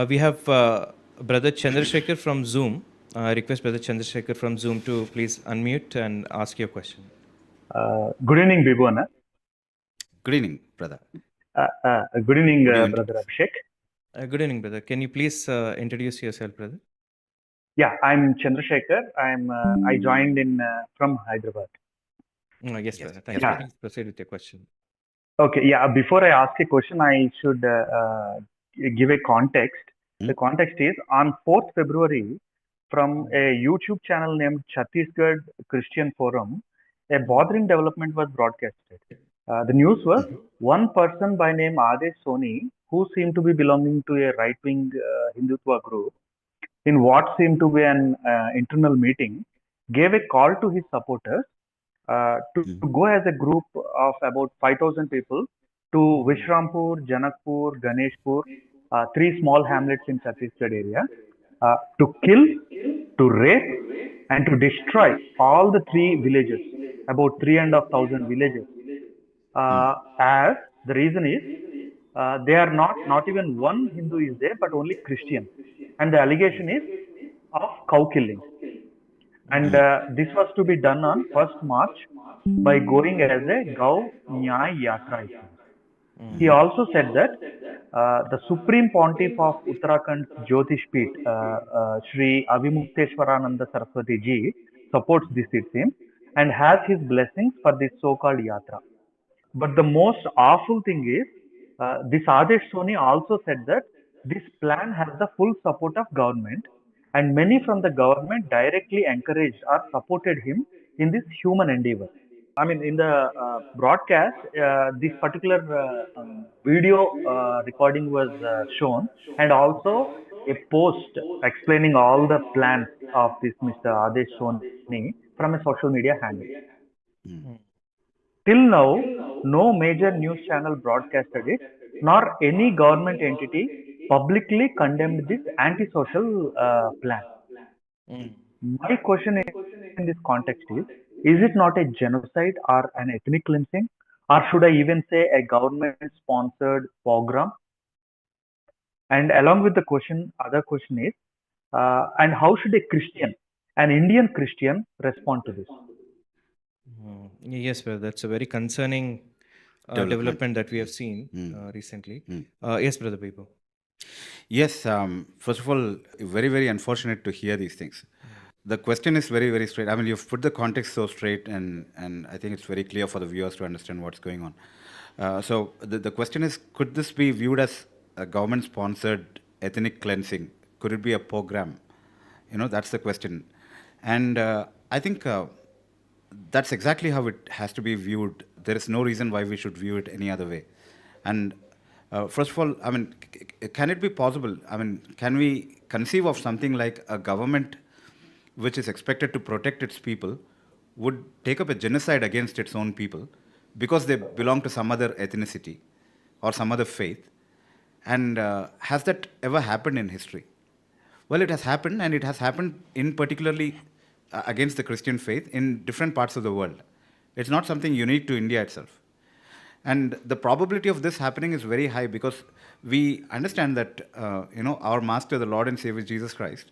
We have Brother Chandrasekhar from Zoom. I request Brother Chandrasekhar from Zoom to please unmute and ask your question. Good evening, Bibu. Good evening, brother. Good evening, Good evening. Brother Abhishek. Good evening, brother. Can you please introduce yourself, brother? Yeah, I'm Chandrasekhar. I joined in from Hyderabad. Yes, brother. Thank Yeah. you. Please proceed with your question. Okay. Yeah. Before I ask a question, I should give a context. The context is on 4th February, from a YouTube channel named Chhattisgarh Christian Forum, a bothering development was broadcasted. The news was one person by name Adesh Soni, who seemed to be belonging to a right-wing Hindutva group, in what seemed to be an internal meeting, gave a call to his supporters to go as a group of about 5,000 people to Vishrampur, Janakpur, Ganeshpur, three small hamlets in Chhattisgarh area, to kill, to rape, and to destroy all the three villages, about 3,500 villages. As the reason is, they are not even one Hindu is there, but only Christian, and the allegation is of cow killing. And this was to be done on 1st March by going as a Gau Nyay Yatra, it seems. He also said that the Supreme Pontiff of Uttarakhand's Jyotish Peeth, Sri Avimukteswarananda Saraswati Ji, supports this, it seems, and has his blessings for this so-called yatra. But the most awful thing is, this Adesh Soni also said that this plan has the full support of government, and many from the government directly encouraged or supported him in this human endeavor. I mean, in the broadcast, this particular video recording was shown, and also a post explaining all the plans of this Mr. Adesh Soni from a social media handle. Till now, no major news channel broadcasted it, nor any government entity publicly condemned this antisocial plan. My question in this context is it not a genocide or an ethnic cleansing? Or should I even say a government-sponsored pogrom? And along with the question, other question is, and how should a Christian, an Indian Christian, respond to this? Yes, brother. That's a very concerning development that we have seen recently. Yes, Brother Bibu. Yes, first of all, very, very unfortunate to hear these things. The question is very, very straight. I mean, you've put the context so straight, and I think it's very clear for the viewers to understand what's going on. So the question is, could this be viewed as a government-sponsored ethnic cleansing? Could it be a program? That's the question. And I think that's exactly how it has to be viewed. There is no reason why we should view it any other way. And first of all, I mean, can it be possible? I mean, can we conceive of something like a government which is expected to protect its people would take up a genocide against its own people because they belong to some other ethnicity or some other faith? And has that ever happened in history? Well, it has happened, and it has happened in particularly against the Christian faith in different parts of the world. It's not something unique to India itself. And the probability of this happening is very high because we understand that, our Master, the Lord and Savior Jesus Christ,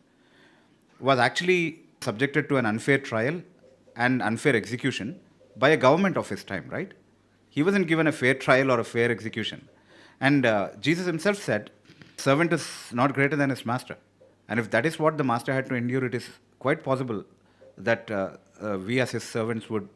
was actually subjected to an unfair trial and unfair execution by a government of his time, right? He wasn't given a fair trial or a fair execution. And Jesus himself said, servant is not greater than his master. And if that is what the master had to endure, it is quite possible that we as his servants would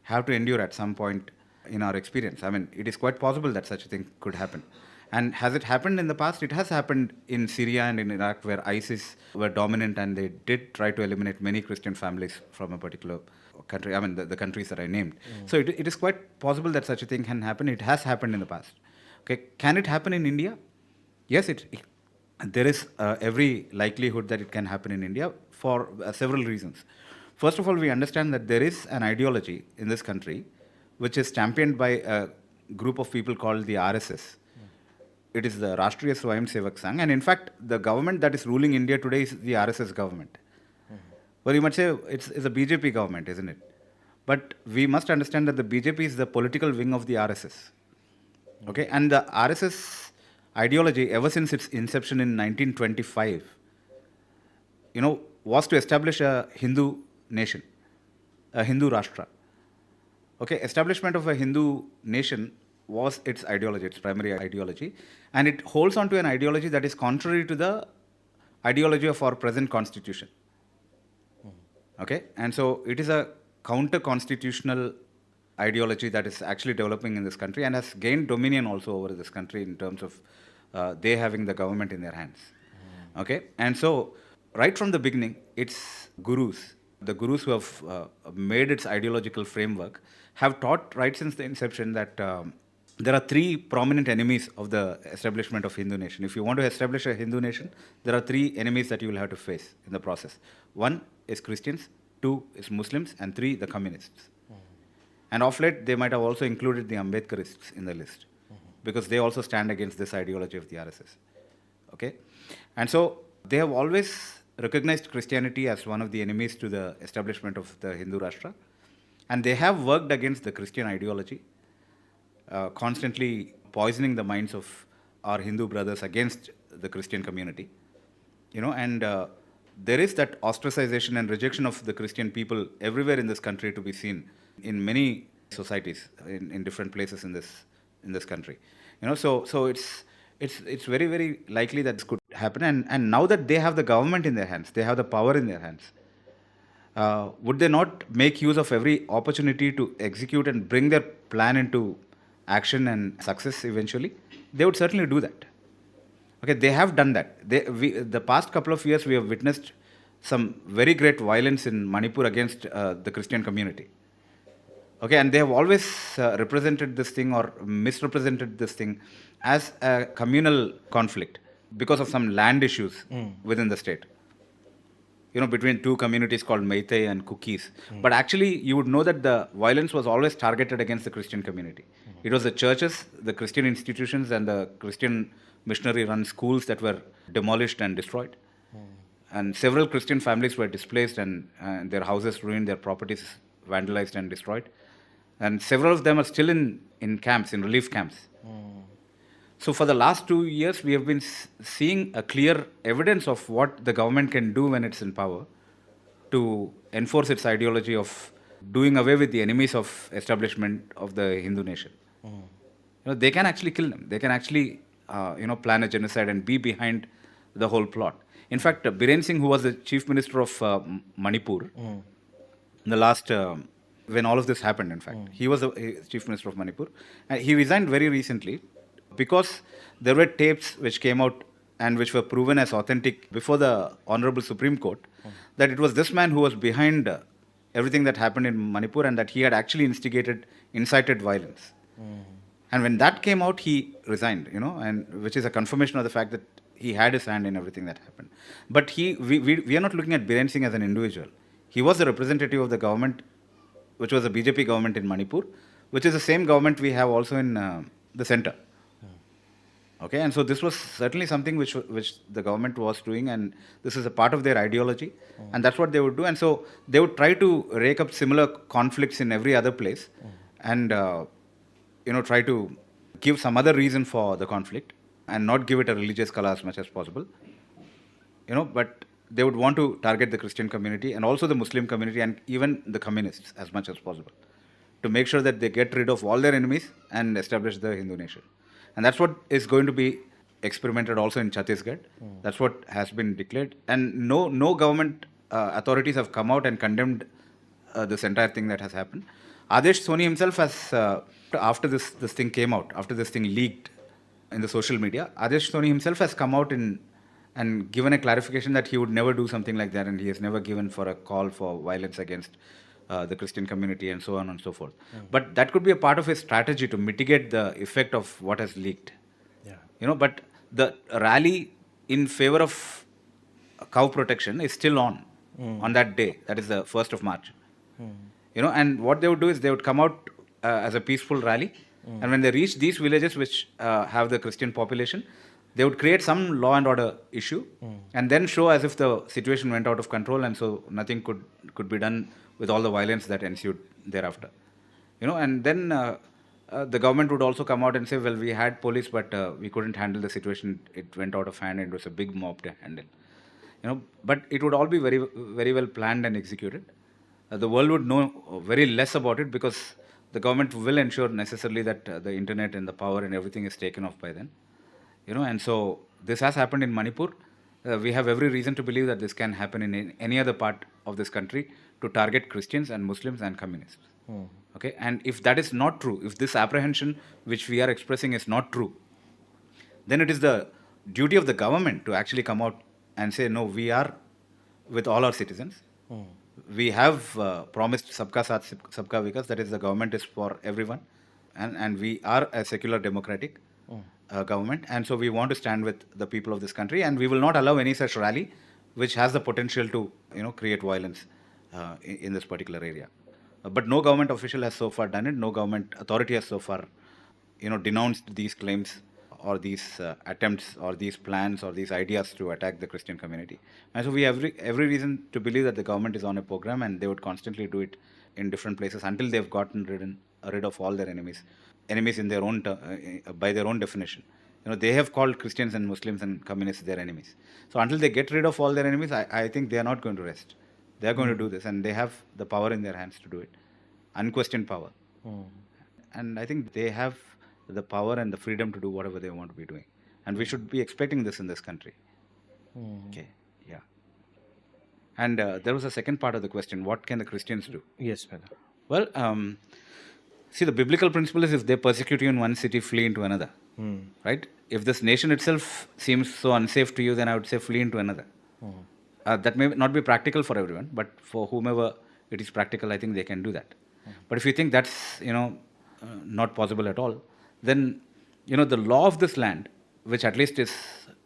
have to endure at some point in our experience. I mean, it is quite possible that such a thing could happen. And has it happened in the past? It has happened in Syria and in Iraq, where ISIS were dominant, and they did try to eliminate many Christian families from a particular country. I mean, the countries that I named. So it is quite possible that such a thing can happen. It has happened in the past. Okay, can it happen in India? Yes, there is every likelihood that it can happen in India for several reasons. First of all, we understand that there is an ideology in this country which is championed by a group of people called the RSS. It is the Rashtriya Swayamsevak Sangh, and in fact, the government that is ruling India today is the RSS government. Well, you might say it's a BJP government, isn't it? But we must understand that the BJP is the political wing of the RSS. Okay, and the RSS ideology, ever since its inception in 1925, was to establish a Hindu nation, a Hindu Rashtra. Okay, establishment of a Hindu nation was its ideology, its primary ideology, and it holds on to an ideology that is contrary to the ideology of our present constitution. Okay, and so it is a counter-constitutional ideology that is actually developing in this country and has gained dominion also over this country in terms of they having the government in their hands. Okay, and so right from the beginning, its gurus, the gurus who have made its ideological framework, have taught right since the inception that there are three prominent enemies of the establishment of Hindu nation. If you want to establish a Hindu nation, there are three enemies that you will have to face in the process. One is Christians, two is Muslims, and three, the communists. And of late, they might have also included the Ambedkarists in the list because they also stand against this ideology of the RSS. Okay? And so they have always recognized Christianity as one of the enemies to the establishment of the Hindu Rashtra. And they have worked against the Christian ideology, constantly poisoning the minds of our Hindu brothers against the Christian community. And there is that ostracization and rejection of the Christian people everywhere in this country to be seen in many societies in different places in this country. So it's very, very likely that this could happen. And now that they have the government in their hands, they have the power in their hands, would they not make use of every opportunity to execute and bring their plan into action and success eventually? They would certainly do that. Okay, they have done that. The past couple of years, we have witnessed some very great violence in Manipur against the Christian community. Okay, and they have always represented this thing or misrepresented this thing as a communal conflict because of some land issues within the state. Between two communities called Meitei and Kukis. But actually, you would know that the violence was always targeted against the Christian community. It was the churches, the Christian institutions, and the Christian missionary-run schools that were demolished and destroyed. And several Christian families were displaced and their houses ruined, their properties vandalized and destroyed. And several of them are still in camps, in relief camps. So for the last 2 years, we have been seeing a clear evidence of what the government can do when it's in power to enforce its ideology of doing away with the enemies of establishment of the Hindu nation. They can actually kill them. They can actually, plan a genocide and be behind the whole plot. In fact, Biren Singh, who was the chief minister of Manipur, in the last, when all of this happened, in fact, he was the chief minister of Manipur, and he resigned very recently because there were tapes which came out and which were proven as authentic before the Honorable Supreme Court, that it was this man who was behind everything that happened in Manipur and that he had actually incited violence. And when that came out, he resigned, and which is a confirmation of the fact that he had his hand in everything that happened. But we are not looking at Biren Singh as an individual. He was the representative of the government, which was a BJP government in Manipur, which is the same government we have also in the center. Okay, and so this was certainly something which the government was doing, and this is a part of their ideology, and that's what they would do. And so they would try to rake up similar conflicts in every other place, and try to give some other reason for the conflict, and not give it a religious color as much as possible. But they would want to target the Christian community and also the Muslim community and even the communists as much as possible, to make sure that they get rid of all their enemies and establish the Hindu nation. And that's what is going to be experimented also in Chhattisgarh. That's what has been declared. And no government authorities have come out and condemned this entire thing that has happened. Adesh Soni himself has, after this thing came out, after this thing leaked in the social media, Adesh Soni himself has come out and given a clarification that he would never do something like that, and he has never given for a call for violence against the Christian community and so on and so forth. But that could be a part of his strategy to mitigate the effect of what has leaked. But the rally in favor of cow protection is still on that day. That is the 1st of March. And what they would do is they would come out as a peaceful rally. And when they reach these villages which have the Christian population, they would create some law and order issue and then show as if the situation went out of control, and so nothing could be done with all the violence that ensued thereafter. And then the government would also come out and say, well, we had police, but we couldn't handle the situation. It went out of hand. It was a big mob to handle. But it would all be very, very well planned and executed. The world would know very less about it because the government will ensure necessarily that the internet and the power and everything is taken off by then. And so this has happened in Manipur. We have every reason to believe that this can happen in any other part of this country to target Christians and Muslims and communists. Okay, and if that is not true, if this apprehension which we are expressing is not true, then it is the duty of the government to actually come out and say, no, we are with all our citizens. We have promised Sabka Saath, Sabka Vikas, that is, the government is for everyone. And we are a secular democratic government. And so we want to stand with the people of this country. And we will not allow any such rally which has the potential to create violence in this particular area. But no government official has so far done it. No government authority has so far denounced these claims or these attempts or these plans or these ideas to attack the Christian community. And so we have every reason to believe that the government is on a program, and they would constantly do it in different places until they've gotten rid of all their enemies in their own by their own definition. They have called Christians and Muslims and communists their enemies. So until they get rid of all their enemies, I think they are not going to rest. They are going to do this, and they have the power in their hands to do it, unquestioned power. And I think they have the power and the freedom to do whatever they want to be doing. And we should be expecting this in this country. Okay, yeah. And there was a second part of the question. What can the Christians do? Yes, brother. Well, see, the biblical principle is if they persecute you in one city, flee into another. Right? If this nation itself seems so unsafe to you, then I would say flee into another. That may not be practical for everyone, but for whomever it is practical, I think they can do that. But if you think that's, not possible at all, then, the law of this land, which at least is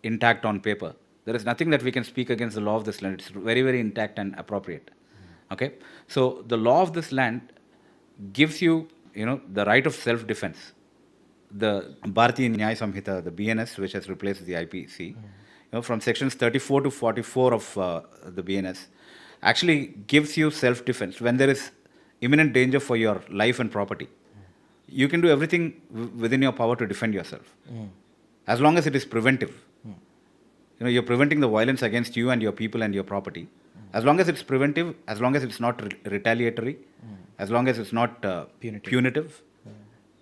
intact on paper, there is nothing that we can speak against the law of this land. It's very, very intact and appropriate. Okay? So the law of this land gives you, the right of self-defense. The Bharatiya Nyaya Samhita, the BNS, which has replaced the IPC, from sections 34 to 44 of the BNS, actually gives you self-defense when there is imminent danger for your life and property. You can do everything within your power to defend yourself, as long as it is preventive. You're preventing the violence against you and your people and your property. As long as it's preventive, as long as it's not retaliatory, as long as it's not punitive,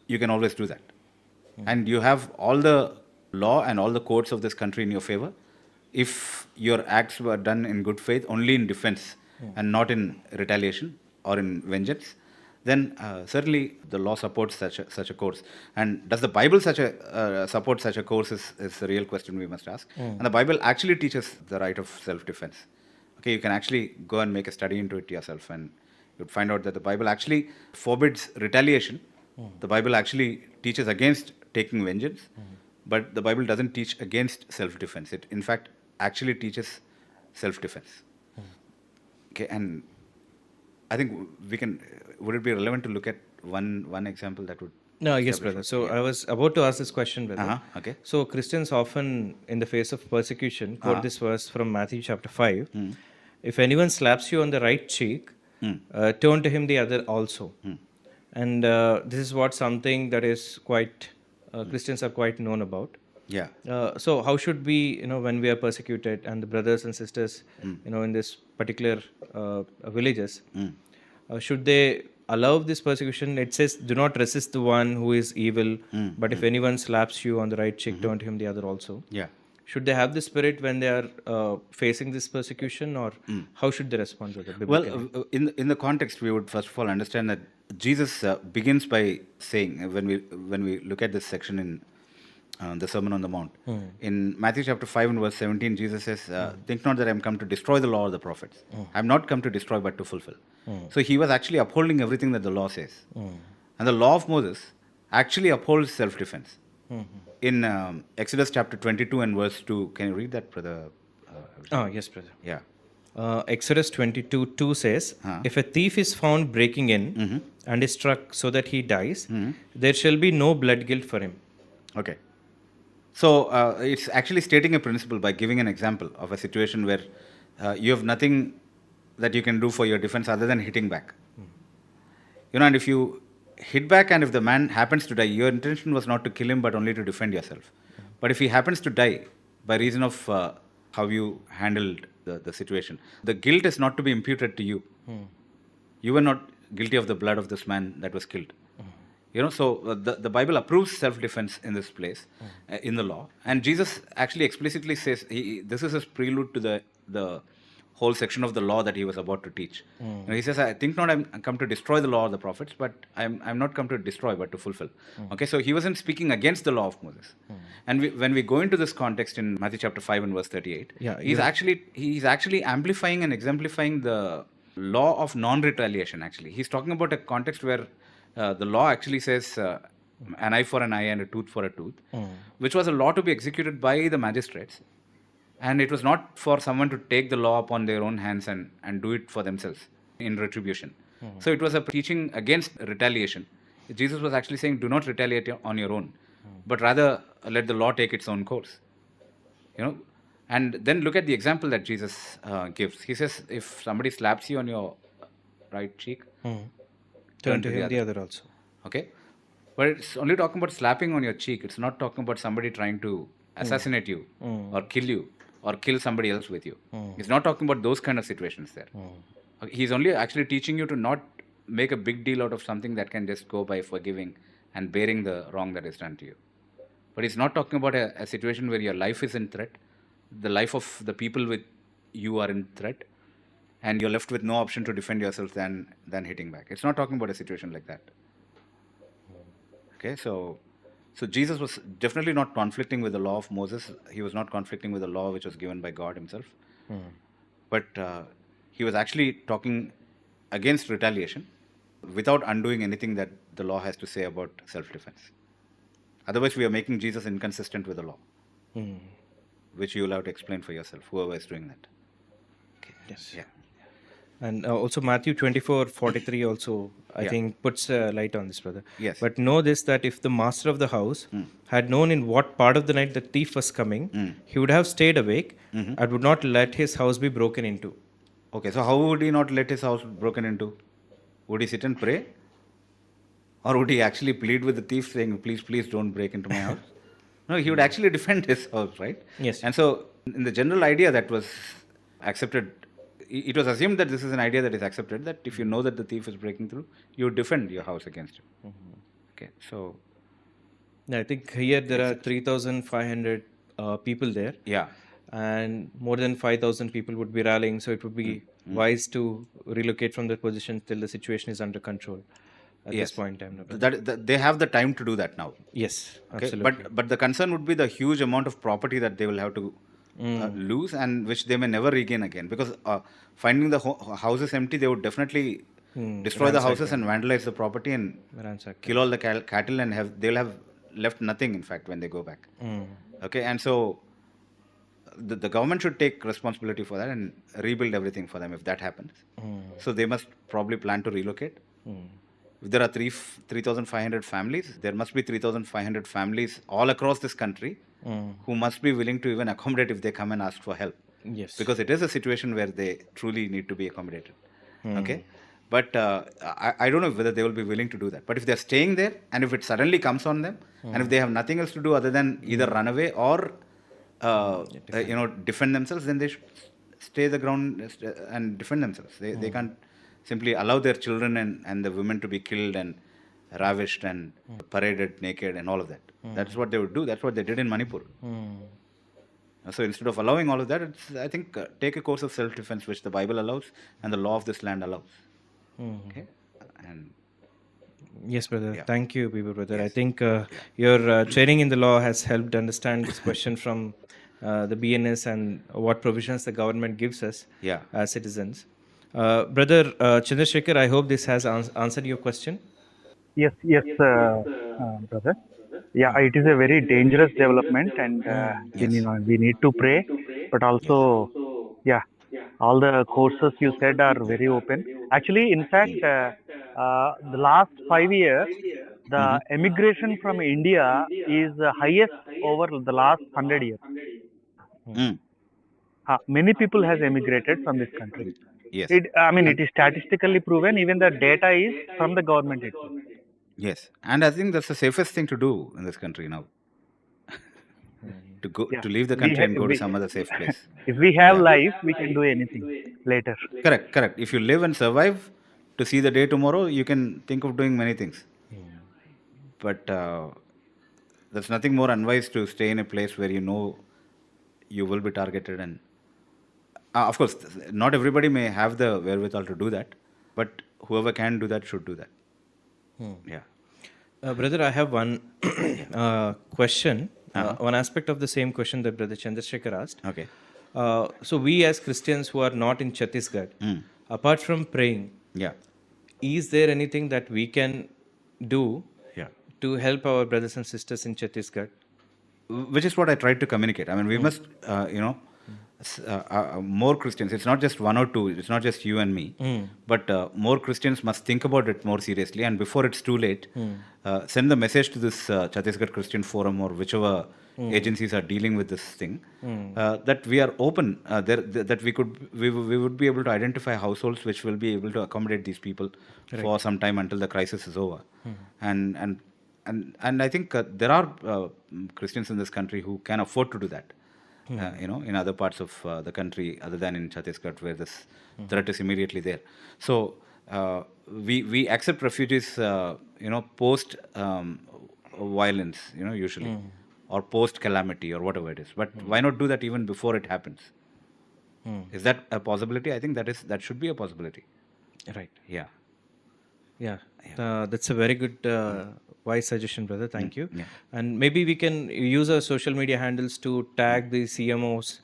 you can always do that. And you have all the law and all the courts of this country in your favor if your acts were done in good faith, only in defense and not in retaliation or in vengeance. Then certainly the law supports such a course. And does the Bible support such a course is the real question we must ask. And the Bible actually teaches the right of self-defense. Okay, you can actually go and make a study into it yourself, and you'd find out that the Bible actually forbids retaliation. The Bible actually teaches against taking vengeance, but the Bible doesn't teach against self-defense. It, in fact, actually teaches self-defense. Okay, and I think would it be relevant to look at one example that would... No, yes, brother. So I was about to ask this question, brother. Okay. So Christians often, in the face of persecution, quote this verse from Matthew chapter 5. If anyone slaps you on the right cheek, turn to him the other also. And this is something that is quite, Christians are quite known about. Yeah. So how should we, when we are persecuted and the brothers and sisters, in this particular villages, should they allow this persecution? It says, do not resist the one who is evil, but if anyone slaps you on the right cheek, turn to him the other also. Yeah. Should they have the spirit when they are facing this persecution, or how should they respond to that? Well, in the context, we would first of all understand that Jesus begins by saying, when we look at this section in the Sermon on the Mount, in Matthew chapter 5 and verse 17, Jesus says, think not that I am come to destroy the law or the prophets. I am not come to destroy but to fulfill. So he was actually upholding everything that the law says. And the law of Moses actually upholds self-defense. In Exodus chapter 22 and verse 2, can you read that, brother? Yes, brother. Yeah. Exodus 22:2 says, if a thief is found breaking in and is struck so that he dies, there shall be no blood guilt for him. Okay. So it's actually stating a principle by giving an example of a situation where you have nothing that you can do for your defense other than hitting back. And if you hit back, and if the man happens to die, your intention was not to kill him but only to defend yourself. But if he happens to die by reason of how you handled the situation, the guilt is not to be imputed to you. You were not guilty of the blood of this man that was killed. So the Bible approves self-defense in this place, in the law. And Jesus actually explicitly says, this is his prelude to the whole section of the law that he was about to teach. He says, I think not I'm come to destroy the law of the prophets, but I'm not come to destroy, but to fulfill. Okay, so he wasn't speaking against the law of Moses. And when we go into this context in Matthew chapter 5 and verse 38, he's actually amplifying and exemplifying the law of non-retaliation. Actually, he's talking about a context where the law actually says an eye for an eye and a tooth for a tooth, which was a law to be executed by the magistrates. And it was not for someone to take the law upon their own hands and do it for themselves in retribution. So it was a teaching against retaliation. Jesus was actually saying, do not retaliate on your own, but rather let the law take its own course. And then look at the example that Jesus gives. He says, if somebody slaps you on your right cheek, turn to him the other also. Okay, but it's only talking about slapping on your cheek. It's not talking about somebody trying to assassinate you or kill you or kill somebody else with you. He's not talking about those kind of situations there. Okay, he's only actually teaching you to not make a big deal out of something that can just go by forgiving and bearing the wrong that is done to you. But he's not talking about a situation where your life is in threat, the life of the people with you are in threat, and you're left with no option to defend yourself than hitting back. It's not talking about a situation like that. Okay, so Jesus was definitely not conflicting with the law of Moses. He was not conflicting with the law which was given by God himself. But he was actually talking against retaliation without undoing anything that the law has to say about self-defense. Otherwise, we are making Jesus inconsistent with the law, which you will have to explain for yourself, whoever is doing that. Okay. Yes. Yeah. And also Matthew 24:43 also, I think, puts light on this, brother. Yes. But know this, that if the master of the house had known in what part of the night the thief was coming, he would have stayed awake and would not let his house be broken into. Okay, so how would he not let his house broken into? Would he sit and pray? Or would he actually plead with the thief saying, please don't break into my house? No, he would actually defend his house, right? Yes. And so in the general idea that was accepted, it was assumed that this is an idea that is accepted, that if you know that the thief is breaking through, you would defend your house against him. Okay, so... I think here there are 3,500 people there. Yeah. And more than 5,000 people would be rallying, so it would be wise to relocate from that position till the situation is under control at this point in time. That they have the time to do that now. Yes, okay? Absolutely. But the concern would be the huge amount of property that they will have to lose, and which they may never regain again, because finding the houses empty, they would definitely destroy the houses and vandalize the property and kill all the cattle, and they'll have left nothing, in fact, when they go back. Okay, and so the government should take responsibility for that and rebuild everything for them if that happens. So they must probably plan to relocate. If there are 3,500 families, there must be 3,500 families all across this country who must be willing to even accommodate if they come and ask for help. Yes. Because it is a situation where they truly need to be accommodated. Okay? But I don't know whether they will be willing to do that. But if they're staying there, and if it suddenly comes on them, and if they have nothing else to do other than either run away or defend themselves, then they should stay the ground and defend themselves. They can't simply allow their children and the women to be killed and ravished and paraded naked and all of that. That's what they would do. That's what they did in Manipur. So instead of allowing all of that, I think take a course of self-defense, which the Bible allows and the law of this land allows. Okay, and yes, brother. Yeah. Thank you, Bibu, brother. Yes. I think your training in the law has helped understand this question from the BNS and what provisions the government gives us as citizens. Brother Chandrasekhar, I hope this has answered your question. Yes, brother. Yeah, it is a very dangerous development, and we need to pray, but also, all the courses you said are very open. Actually, in fact, the last 5 years, the emigration from India is highest over the last 100 years. Many people has emigrated from this country. Yes. It is statistically proven. Even the data is from the government itself. Yes, and I think that's the safest thing to do in this country now. Yeah. To leave the We country and ha- go to we some other safe place. if we have Yeah. life, we can do anything later. Correct. If you live and survive to see the day tomorrow, you can think of doing many things. But there's nothing more unwise to stay in a place where you know you will be targeted. And of course, not everybody may have the wherewithal to do that, but whoever can do that should do that. Yeah. Brother, I have one question. One aspect of the same question that Brother Chandrasekhar asked. Okay. So we as Christians who are not in Chhattisgarh, apart from praying, Yeah. is there anything that we can do Yeah. to help our brothers and sisters in Chhattisgarh? Which is what I tried to communicate. I mean, we must, more Christians. It's not just one or two. It's not just you and me. But more Christians must think about it more seriously. And before it's too late, send the message to this Chhattisgarh Christian Forum or whichever agencies are dealing with this thing, that we are open. That we would be able to identify households which will be able to accommodate these people for some time until the crisis is over, and I think there are Christians in this country who can afford to do that. In other parts of the country other than in Chhattisgarh, where this threat is immediately there. So we accept refugees, post violence, usually, or post calamity or whatever it is. But why not do that even before it happens? Is that a possibility? I think that should be a possibility. Right. Yeah. Yeah. That's a very good, wise suggestion, brother. Thank you. Yeah. And maybe we can use our social media handles to tag the CMOs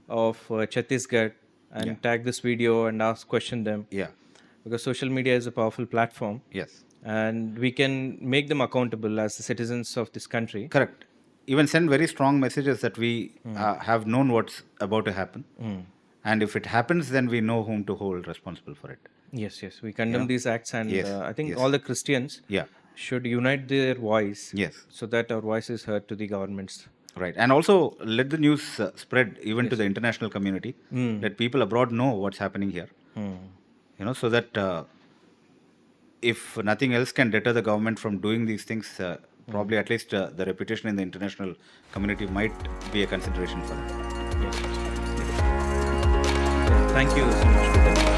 of Chhattisgarh and tag this video and question them. Yeah. Because social media is a powerful platform. Yes. And we can make them accountable as the citizens of this country. Correct. Even send very strong messages that we have known what's about to happen. And if it happens, then we know whom to hold responsible for it. Yes. We condemn these acts, and Yes, I think yes. all the Christians should unite their voice, Yes. so that our voice is heard to the governments. Right. And also let the news spread even to the international community. Let people abroad know what's happening here. So that if nothing else can deter the government from doing these things, probably at least the reputation in the international community might be a consideration for them. Thank you so much for that.